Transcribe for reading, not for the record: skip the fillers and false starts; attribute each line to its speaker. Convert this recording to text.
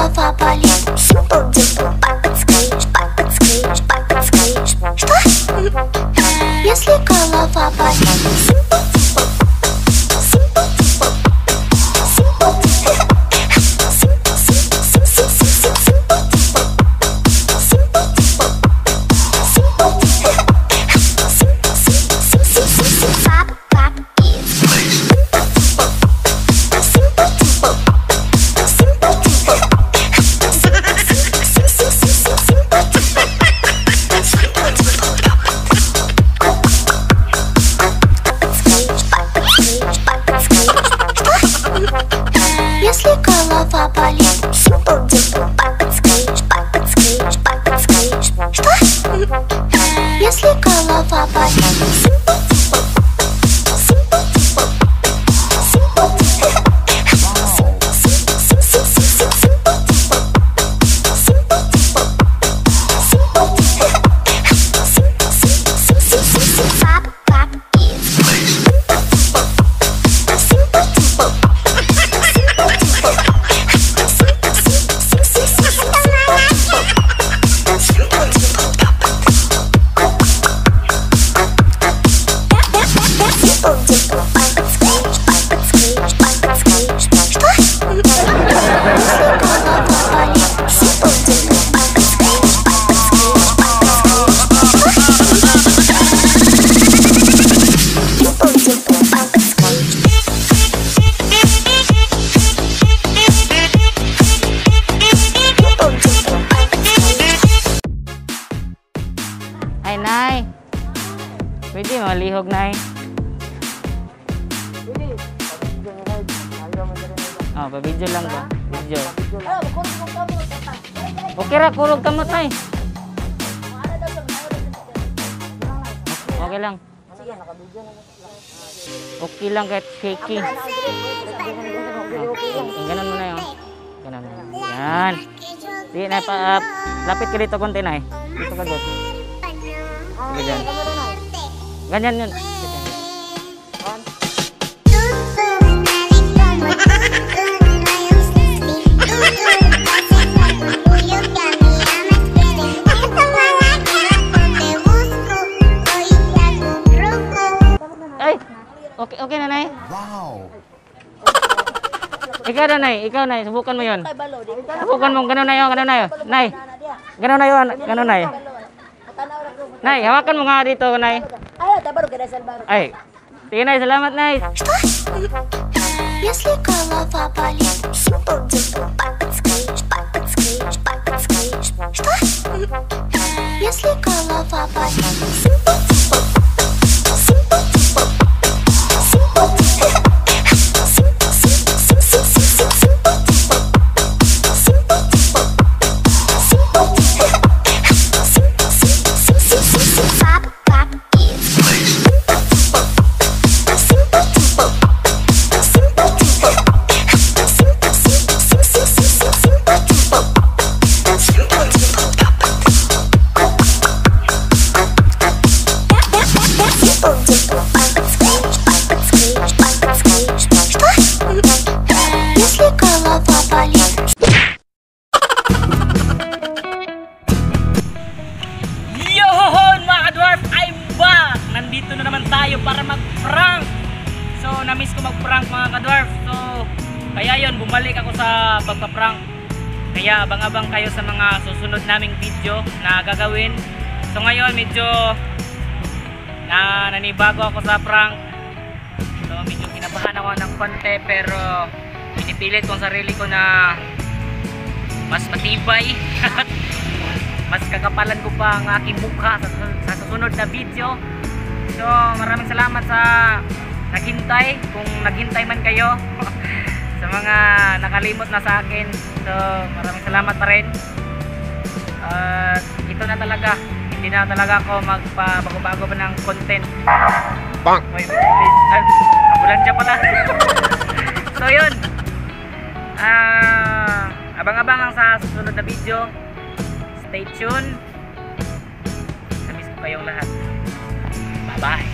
Speaker 1: голова болит. Simple Dimple, подскажешь, подскажешь, подскажешь. Что? Если голова болит. Simple Dimple, Simple Dimple, Simple Dimple, Simple, Simple, Simple, Simple, Simple Dimple, Simple Dimple, Simple Dimple, Simple, Simple, Simple, Simple, Pop, pop, is Simple Dimple, Simple Dimple, Simple Dimple, Simple, Simple, Simple, Simple Dimple. Если голова болит, Simple Dimple, подскажешь, подскажешь, подскажешь. Что? Если голова болит, Simple Dimple, Simple Dimple, Simple Dimple, Simple, Simple, Simple, Simple, Simple Dimple, Simple Dimple, Simple Dimple, Simple, Simple, Simple, Simple, Pop, pop, is Simple Dimple, Simple Dimple.
Speaker 2: Ay, Nay. Pwede malihog, Nay. Oh, pa-video lang ba? Video. Okay ra, kurog kamot, Nay. Okay lang. Okay lang kahit shaky. Ganun mo na yun. Ganun na. Yan. Sige, Nay, lapit ka dito konti, Nay. Dito ka dito. Ganyan. Ganyan yun. Ay! Okay na, Nay? Wow! Ikaw na, Nay. Ikaw, Nay. Subukan mo yun. Subukan mo. Ganun na yun. Ganun na yun. Nay. Ganun na yun. Ganun na yun. Nay, hawakan mo nga dito, Nay. Ay, sige, Nay. Salamat, Nay.
Speaker 1: Если голова болит, Simple Dimple, подскажешь, подскажешь, подскажешь. Что? Если голова болит, Simple Dimple, Simple Dimple, Simple Dimple, Simple, Simple, Simple, Simple, Simple Dimple, Simple Dimple, Simple Dimple, Simple, Simple, Simple, Simple, Pop, pop, is Simple Dimple, Simple Dimple.
Speaker 2: Yohon mga ka-dwarf, I'm back! Nandito na naman tayo para mag-prank. So, na-miss ko mag-prank mga ka-dwarf. So, kaya yun, bumalik ako sa pagpa-prank. Kaya abang-abang kayo sa mga susunod naming video na gagawin. So ngayon medyo nanibago ako sa prank. So medyo kinabahan ako ng konti, pero pinipilit kong sarili ko na mas matibay. Mas kakapalan ko pa ang aking mukha sa susunod na video. So maraming salamat sa naghintay, kung naghintay man kayo. Sa mga nakalimot na sa akin. So maraming salamat pa rin. Ito na talaga, hindi na talaga ako magpabago-bago pa ng content. Bang! Ambulansya pala. So yun, abang-abang lang sa susunod na video. Stay tuned. Namiss ko kayong lahat. Bye bye.